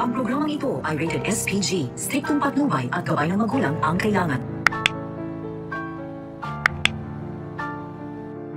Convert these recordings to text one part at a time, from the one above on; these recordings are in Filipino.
Ang programang ito ay rated SPG. Striktong patnubay at gabay ng magulang ang kailangan.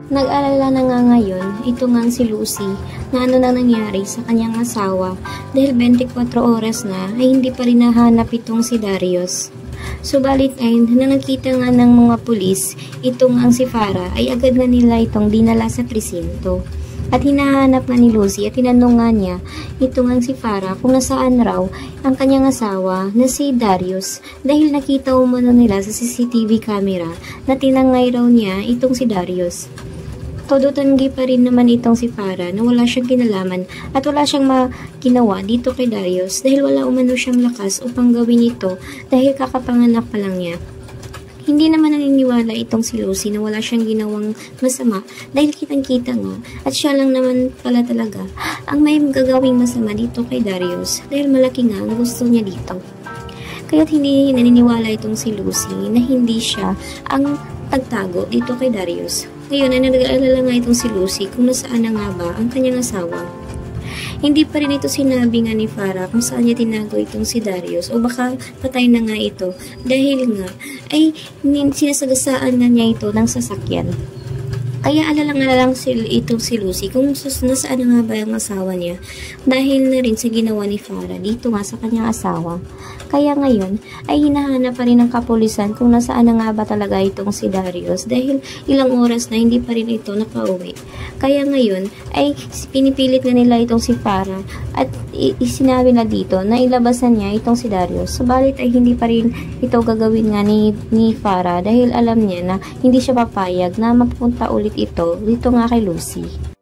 Nag-alala na nga ngayon, ito nga si Lucy, na ano na nangyari sa kanyang asawa dahil 24 oras na ay hindi pa rin nahanap itong si Darius. Subalit ay na nakita nga ng mga pulis, itong ang si Farah ay agad na nila itong dinala sa presinto. At hinahanap nga ni Lucy at tinanong nga niya itong ang si Farah kung nasaan raw ang kanyang asawa na si Darius dahil nakita umano nila sa CCTV camera na tinangay raw niya itong si Darius. Todo tanggi pa rin naman itong si Farah na wala siyang kinalaman at wala siyang ginawa dito kay Darius dahil wala umano siyang lakas upang gawin ito dahil kakapanganak pa lang niya. Hindi naman naniniwala itong si Lucy na wala siyang ginawang masama dahil kitang-kita nga at siya lang naman pala talaga ang may gagawing masama dito kay Darius dahil malaki nga ang gusto niya dito. Kaya't hindi naniniwala itong si Lucy na hindi siya ang tagtago dito kay Darius. Ngayon ay nag-aalala nga itong si Lucy kung nasaan na nga ba ang kanyang asawa. Hindi pa rin ito sinabi nga ni Farah kung saan niya tinago itong si Darius o baka patay na nga ito dahil nga ay sinasagasaan nga niya ito ng sasakyan. Kaya alala-alala lang itong si Lucy kung nasaan na nga ba ang asawa niya dahil na rin sa ginawa ni Farah dito nga sa kanyang asawa. Kaya ngayon ay hinahanap pa rin ng kapulisan kung nasaan na nga ba talaga itong si Darius dahil ilang oras na hindi pa rin ito nakauwi. Kaya ngayon ay pinipilit na nila itong si Farah at sinabi na dito na ilabasan niya itong si Darius. Subalit ay hindi pa rin ito gagawin nga ni Farah dahil alam niya na hindi siya papayag na mapunta ulit ito dito nga kay Lucy.